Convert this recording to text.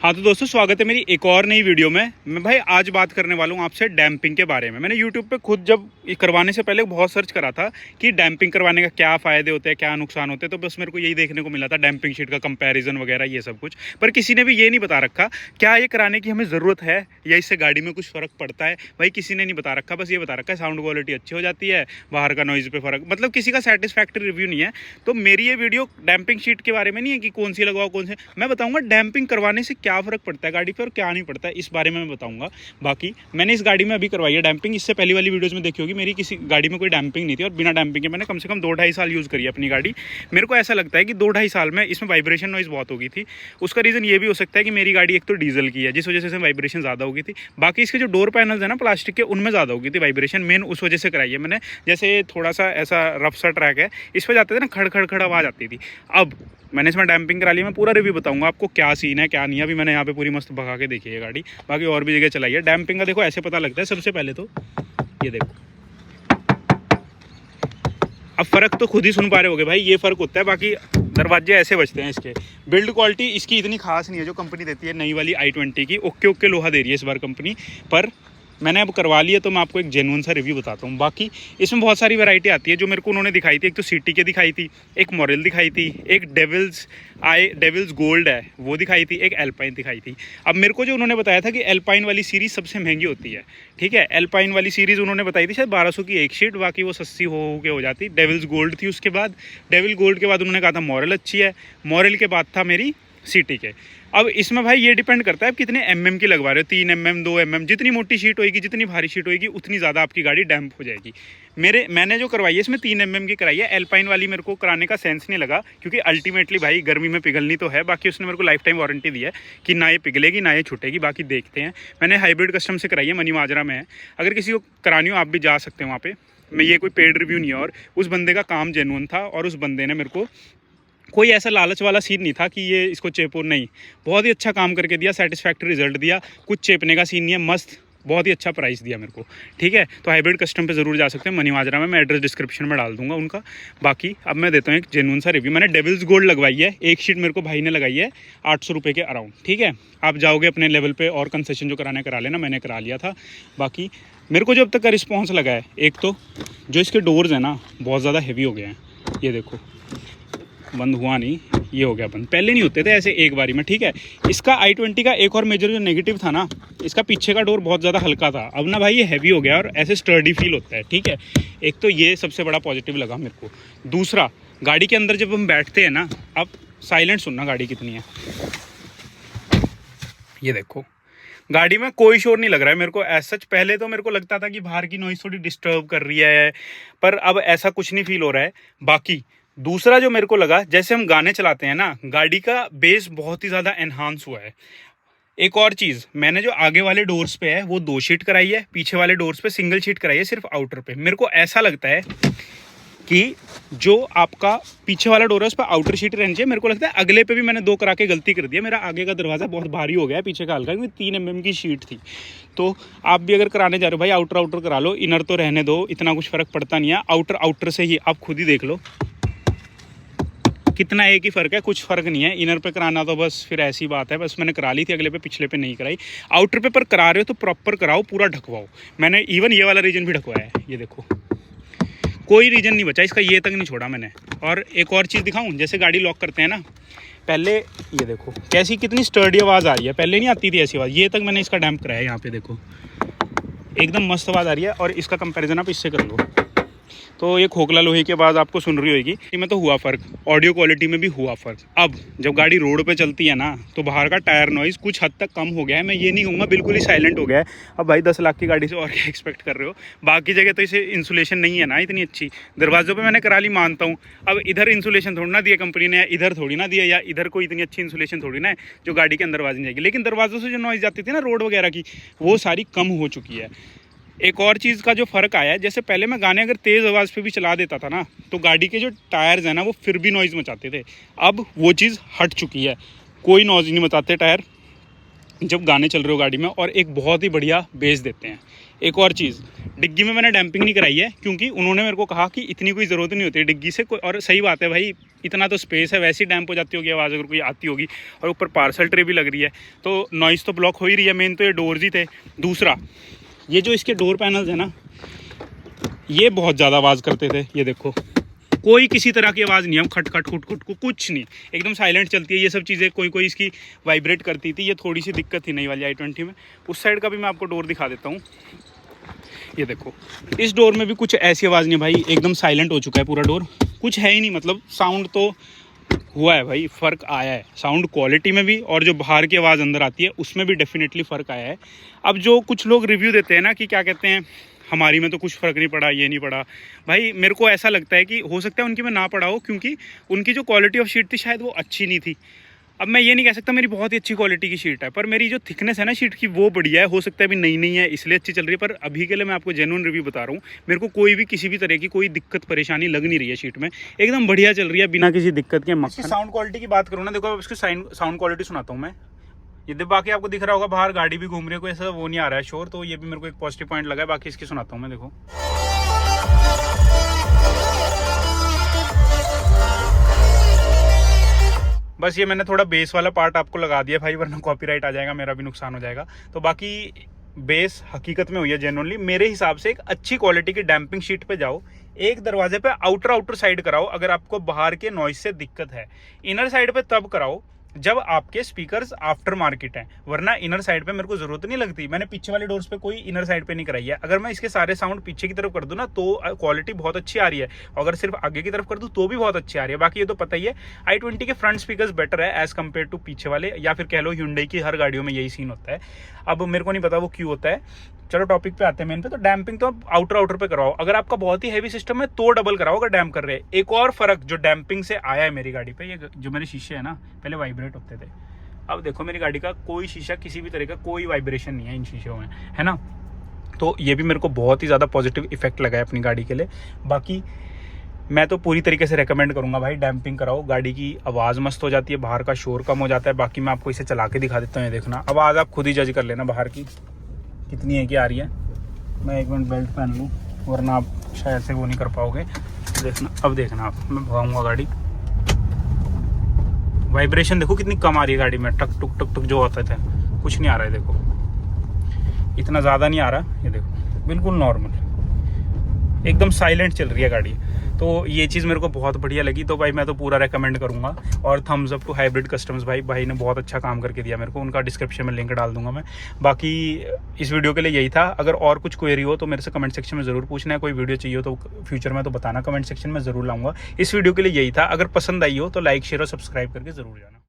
हाँ तो दोस्तों, स्वागत है मेरी एक और नई वीडियो में। मैं भाई आज बात करने वाला हूँ आपसे डैम्पिंग के बारे में। मैंने यूट्यूब पे खुद जब करवाने से पहले बहुत सर्च करा था कि डैम्पिंग करवाने का क्या फ़ायदे होते हैं, क्या नुकसान होते हैं, तो बस मेरे को यही देखने को मिला था, डैम्पिंग शीट का कंपैरिजन वगैरह ये सब कुछ। पर किसी ने भी ये नहीं बता रखा क्या ये कराने की हमें ज़रूरत है या इससे गाड़ी में कुछ फ़र्क पड़ता है। भाई किसी ने नहीं बता रखा, बस ये बता रखा है साउंड क्वालिटी अच्छी हो जाती है, बाहर का नॉइज़ पे फ़र्क, मतलब किसी का सेटिस्फैक्ट्री रिव्यू नहीं है। तो मेरी ये वीडियो डैम्पिंग शीट के बारे में नहीं है कि कौन सी लगवाओ कौन से, मैं बताऊँगा डैम्पिंग करवाने से क्या फ़र्क पड़ता है गाड़ी पर और क्या नहीं पड़ता है, इस बारे में मैं बताऊंगा। बाकी मैंने इस गाड़ी में अभी करवाई है डैम्पिंग। इससे पहली वाली वीडियोस में देखी होगी, मेरी किसी गाड़ी में कोई डैम्पिंग नहीं थी और बिना डैम्पिंग के मैंने कम से कम 2-2.5 साल यूज़ करी है अपनी गाड़ी। मेरे को ऐसा लगता है कि 2-2.5 साल में इसमें वाइब्रेशन नॉइज़ बहुत होगी थी। उसका रीज़न ये भी हो सकता है कि मेरी गाड़ी एक तो डीजल की है, जिस वजह से इसमें वाइब्रेशन ज़्यादा होगी थी। बाकी इसके जो डोर पैनल्स है ना प्लास्टिक के, उनमें ज़्यादा होगी थी वाइब्रेशन, मेन उस वजह से कराई है मैंने। जैसे थोड़ा सा ऐसा रफ सा ट्रैक है, इस पर जाते थे ना, खड़ खड़ खड़ आवाज़ आती थी। अब मैंने इसमें डैम्पिंग करा लिया, मैं पूरा रिव्यू बताऊंगा आपको क्या सीन है क्या नहीं है। अभी मैंने यहाँ पे पूरी मस्त भगा के देखी है गाड़ी, बाकी और भी जगह चलाई है। डैम्पिंग का देखो ऐसे पता लगता है, सबसे पहले तो ये देखो, अब फ़र्क तो खुद ही सुन पा रहे होगे भाई, ये फ़र्क होता है। बाकी दरवाजे ऐसे बचते हैं इसके। बिल्ड क्वालिटी इसकी इतनी खास नहीं है जो कंपनी देती है नई वाली i20 की। ओके ओके लोहा दे रही है इस बार कंपनी, पर मैंने अब करवा लिया तो मैं आपको एक जेन्युइन सा रिव्यू बताता हूँ। बाकी इसमें बहुत सारी वैरायटी आती है जो मेरे को उन्होंने दिखाई थी। एक तो सिटी के दिखाई थी, एक मॉरल दिखाई थी, एक डेविल्स गोल्ड है वो दिखाई थी, एक एल्पाइन दिखाई थी। अब मेरे को जो उन्होंने बताया था कि एल्पाइन वाली सीरीज़ सबसे महंगी होती है, ठीक है। एल्पाइन वाली सीरीज़ उन्होंने बताई थी शायद 1200 की एक शीट, बाकी वो सस्ती हो जाती। डेविल्स गोल्ड थी, उसके बाद डेविल गोल्ड के बाद उन्होंने कहा था मॉरल अच्छी है, मॉरल के बाद था मेरी सिटी के। अब इसमें भाई ये डिपेंड करता है आप कितने एमएम की लगवा रहे हो, 3 mm 2 mm। जितनी मोटी शीट होगी, जितनी भारी शीट होगी, उतनी ज़्यादा आपकी गाड़ी डैम्प हो जाएगी। मैंने जो करवाई है इसमें 3 mm की कराई है। एल्पाइन वाली मेरे को कराने का सेंस नहीं लगा, क्योंकि अल्टीमेटली भाई गर्मी में पिघलनी तो है। बाकी उसने मेरे को लाइफ टाइम वारंटी दी है कि ना ये पिघलेगी ना ये छूटेगी। बाकी देखते हैं। मैंने हाइब्रिड कस्टम से कराई है, मनी माजरा में है। अगर किसी को करानी हो आप भी जा सकते हैं वहाँ पर। मैं ये कोई पेड रिव्यू नहीं है, और उस बंदे का काम जेन्युइन था और उस बंदे ने मेरे को कोई ऐसा लालच वाला सीन नहीं था कि ये इसको चेपो, नहीं, बहुत ही अच्छा काम करके दिया, सेटिस्फैक्ट्री रिजल्ट दिया। कुछ चेपने का सीन नहीं है, मस्त, बहुत ही अच्छा प्राइस दिया मेरे को, ठीक है। तो हाइब्रिड कस्टम पे ज़रूर जा सकते हैं, मनी माजरा में। मैं एड्रेस डिस्क्रिप्शन में डाल दूंगा उनका। बाकी अब मैं देता हूँ एक जेन्युइन सा रिव्यू। मैंने डेविल्स गोल्ड लगवाई है, एक शीट मेरे को भाई ने लगाई है 800 रुपये के अराउंड, ठीक है। आप जाओगे अपने लेवल पर और कंसेशन जो कराने करा लेना, मैंने करा लिया था। बाकी मेरे को जो अब तक का रिस्पॉन्स लगा है, एक तो जो इसके डोर्स हैं ना बहुत ज़्यादा हेवी हो गए हैं। ये देखो, बंद हुआ नहीं, ये हो गया बंद। पहले नहीं होते थे ऐसे एक बारी में, ठीक है। इसका i20 का एक और मेजर जो नेगेटिव था ना, इसका पीछे का डोर बहुत ज़्यादा हल्का था। अब ना भाई ये हैवी हो गया और ऐसे स्टर्डी फील होता है, ठीक है। एक तो ये सबसे बड़ा पॉजिटिव लगा मेरे को। दूसरा, गाड़ी के अंदर जब हम बैठते हैं ना, अब साइलेंट सुनना गाड़ी कितनी है। ये देखो, गाड़ी में कोई शोर नहीं लग रहा है मेरे को ऐसा सच। पहले तो मेरे को लगता था कि बाहर की नॉइज़ थोड़ी डिस्टर्ब कर रही है, पर अब ऐसा कुछ नहीं फील हो रहा है। बाकी दूसरा जो मेरे को लगा, जैसे हम गाने चलाते हैं ना, गाड़ी का बेस बहुत ही ज़्यादा एनहांस हुआ है। एक और चीज़, मैंने जो आगे वाले डोर्स पे है वो 2 शीट कराई है, पीछे वाले डोर्स पे सिंगल शीट कराई है सिर्फ आउटर पे। मेरे को ऐसा लगता है कि जो आपका पीछे वाला डोर है उस पर आउटर शीट रहनी चाहिए। मेरे को लगता है अगले पे भी मैंने 2 करा के गलती कर दी है। मेरा आगे का दरवाज़ा बहुत भारी हो गया है, पीछे का हल्का, क्योंकि 3 mm की शीट थी। तो आप भी अगर कराने जा रहे हो भाई, आउटर करा लो, इनर तो रहने दो, इतना कुछ फ़र्क पड़ता नहीं है। आउटर से ही आप खुद ही देख लो कितना एक ही फ़र्क है, कुछ फ़र्क नहीं है। इनर पे कराना तो बस फिर ऐसी बात है, बस मैंने करा ली थी, अगले पे पिछले पे नहीं कराई। आउटर पे पर करा रहे हो तो प्रॉपर कराओ, पूरा ढकवाओ। मैंने इवन ये वाला रीजन भी ढकवाया है, ये देखो, कोई रीजन नहीं बचा इसका, ये तक नहीं छोड़ा मैंने। और एक और चीज़ दिखाऊं, जैसे गाड़ी लॉक करते हैं ना, पहले ये देखो कैसी कितनी स्टर्डी आवाज़ आ रही है, पहले नहीं आती थी ऐसी आवाज़। ये तक मैंने इसका डैम्प कराया है, यहाँ पे देखो एकदम मस्त आवाज़ आ रही है। और इसका कंपैरिजन आप इससे कर लो, तो ये खोखला लोहे की आवाज़ आपको सुन रही होगी, इसमें तो हुआ फ़र्क, ऑडियो क्वालिटी में भी हुआ फ़र्क। अब जब गाड़ी रोड पे चलती है ना, तो बाहर का टायर नॉइज़ कुछ हद तक कम हो गया है। मैं ये नहीं कहूँगा बिल्कुल ही साइलेंट हो गया है। अब भाई 10 लाख की गाड़ी से और क्या एक्सपेक्ट कर रहे हो। बाकी जगह तो इसे इंसुलेशन नहीं है ना इतनी अच्छी, दरवाज़ों पर मैंने करा ली, मानता हूँ। अब इधर इंसुलेशन थोड़ी ना दिया कंपनी ने, इधर थोड़ी ना दिया, या इधर कोई इतनी अच्छी इंसुलेशन थोड़ी ना है जो गाड़ी के अंदर आवाज़ नहीं जाएगी। लेकिन दरवाज़ों से जो नॉइज़ जाती थी ना रोड वगैरह की, वो सारी कम हो चुकी है। एक और चीज़ का जो फ़र्क आया है, जैसे पहले मैं गाने अगर तेज़ आवाज़ पे भी चला देता था ना, तो गाड़ी के जो टायर्स हैं ना वो फिर भी नॉइज़ मचाते थे। अब वो चीज़ हट चुकी है, कोई नॉइज़ नहीं मचाते टायर जब गाने चल रहे हो गाड़ी में। और एक बहुत ही बढ़िया बेस देते हैं, एक और चीज़, डिग्गी में मैंने डैम्पिंग नहीं कराई है क्योंकि उन्होंने मेरे को कहा कि इतनी कोई ज़रूरत नहीं होती डिग्गी से कोई, और सही बात है भाई, इतना तो स्पेस है, वैसे ही डैम्प हो जाती होगी आवाज़ अगर कोई आती होगी, और ऊपर पार्सल ट्रे भी लग रही है तो नॉइज़ तो ब्लॉक हो ही रही है। मेन तो ये डोर्स ही थे। दूसरा, ये जो इसके डोर पैनल्स है ना, ये बहुत ज़्यादा आवाज़ करते थे। ये देखो, कोई किसी तरह की आवाज़ नहीं है, हम खट खट खुट खुट कुछ नहीं, एकदम साइलेंट चलती है। ये सब चीज़ें कोई इसकी वाइब्रेट करती थी, ये थोड़ी सी दिक्कत थी नई वाली i20 में। उस साइड का भी मैं आपको डोर दिखा देता हूँ। ये देखो, इस डोर में भी कुछ ऐसी आवाज़ नहीं भाई, एकदम साइलेंट हो चुका है पूरा डोर, कुछ है ही नहीं। मतलब साउंड तो हुआ है भाई, फ़र्क आया है साउंड क्वालिटी में भी, और जो बाहर की आवाज़ अंदर आती है उसमें भी डेफिनेटली फ़र्क आया है। अब जो कुछ लोग रिव्यू देते हैं ना कि क्या कहते हैं, हमारी में तो कुछ फ़र्क नहीं पड़ा, ये नहीं पड़ा, भाई मेरे को ऐसा लगता है कि हो सकता है उनकी में ना पड़ा हो, क्योंकि उनकी जो क्वालिटी ऑफ शीट थी शायद वो अच्छी नहीं थी। अब मैं ये नहीं कह सकता मेरी बहुत ही अच्छी क्वालिटी की शीट है, पर मेरी जो थिकनेस है ना शीट की वो बढ़िया है। हो सकता है अभी नई नहीं है इसलिए अच्छी चल रही है, पर अभी के लिए मैं आपको जेन्युइन रिव्यू बता रहा हूँ। मेरे को कोई भी किसी भी तरह की कोई दिक्कत परेशानी लग नहीं रही है शीट में, एकदम बढ़िया चल रही है बिना किसी दिक्कत के। मक्खन साउंड क्वालिटी की बात करूँ ना, देखो इसकी साउंड क्वालिटी सुनाता हूँ मैं। ये देखो, बाकी आपको दिख रहा होगा बाहर गाड़ी भी घूम रही है, कोई ऐसा वो नहीं आ रहा है शोर, तो ये भी मेरे को एक पॉजिटिव पॉइंट लगा है। बाकी इसकी सुनाता हूँ मैं, देखो बस ये मैंने थोड़ा बेस वाला पार्ट आपको लगा दिया भाई, वरना कॉपीराइट आ जाएगा, मेरा भी नुकसान हो जाएगा। तो बाकी बेस हकीकत में हुई है जेन्युइनली। मेरे हिसाब से एक अच्छी क्वालिटी की डैम्पिंग शीट पे जाओ, एक दरवाजे पे आउटर साइड कराओ अगर आपको बाहर के नॉइज से दिक्कत है, इनर साइड पे तब कराओ जब आपके स्पीकर्स आफ्टर मार्केट हैं, वरना इनर साइड पे मेरे को जरूरत नहीं लगती। मैंने पीछे वाले डोर्स पे कोई इनर साइड पे नहीं कराई है। अगर मैं इसके सारे साउंड पीछे की तरफ कर दूं ना तो क्वालिटी बहुत अच्छी आ रही है, अगर सिर्फ आगे की तरफ कर दूं तो भी बहुत अच्छी आ रही है। बाकी ये तो पता ही है, i20 के फ्रंट स्पीकर्स बेटर है एज कम्पेयर टू पीछे वाले, या फिर कह लो Hyundai की हर गाड़ियों में यही सीन होता है। अब मेरे को नहीं पता वो क्यों होता है। चलो टॉपिक पे आते हैं मेन पे। तो डैम्पिंग तो आउटर पे कराओ, अगर आपका बहुत ही हैवी सिस्टम है तो डबल कराओ अगर डैम्प कर रहे हैं। एक और फर्क जो डैम्पिंग से आया है मेरी गाड़ी पे, ये जो मेरे शीशे है ना पहले वाइब्रेट होते थे, अब देखो मेरी गाड़ी का कोई शीशा किसी भी तरह का कोई वाइब्रेशन नहीं है इन शीशों में, है ना। तो ये भी मेरे को बहुत ही ज़्यादा पॉजिटिव इफेक्ट लगा है अपनी गाड़ी के लिए। बाकी मैं तो पूरी तरीके से रेकमेंड करूंगा भाई, डैम्पिंग कराओ, गाड़ी की आवाज़ मस्त हो जाती है, बाहर का शोर कम हो जाता है। बाकी मैं आपको इसे चला के दिखा देता हूँ, ये देखना आवाज़ आप खुद ही जज कर लेना बाहर की कितनी है, कि आ रही है। मैं एक मिनट बेल्ट पहन लूँ वरना आप शायद से वो नहीं कर पाओगे। देखना, अब देखना आप, मैं भगाऊँगा गाड़ी, वाइब्रेशन देखो कितनी कम आ रही है गाड़ी में, टक टुक टक टुक जो होता था कुछ नहीं आ रहा है, देखो इतना ज़्यादा नहीं आ रहा, ये देखो बिल्कुल नॉर्मल, एकदम साइलेंट चल रही है गाड़ी। तो ये चीज़ मेरे को बहुत बढ़िया लगी, तो भाई मैं तो पूरा रेकमेंड करूँगा। और thumbs up to hybrid customs, भाई ने बहुत अच्छा काम करके दिया मेरे को, उनका डिस्क्रिप्शन में लिंक डाल दूंगा मैं। बाकी इस वीडियो के लिए यही था। अगर और कुछ क्वेरी हो तो मेरे से कमेंट सेक्शन में ज़रूर पूछना है, कोई वीडियो चाहिए हो तो फ्यूचर में तो बताना, कमेंट सेक्शन में ज़रूर लाऊंगा। इस वीडियो के लिए यही था। अगर पसंद आई हो तो लाइक शेयर और सब्सक्राइब करके ज़रूर जाना।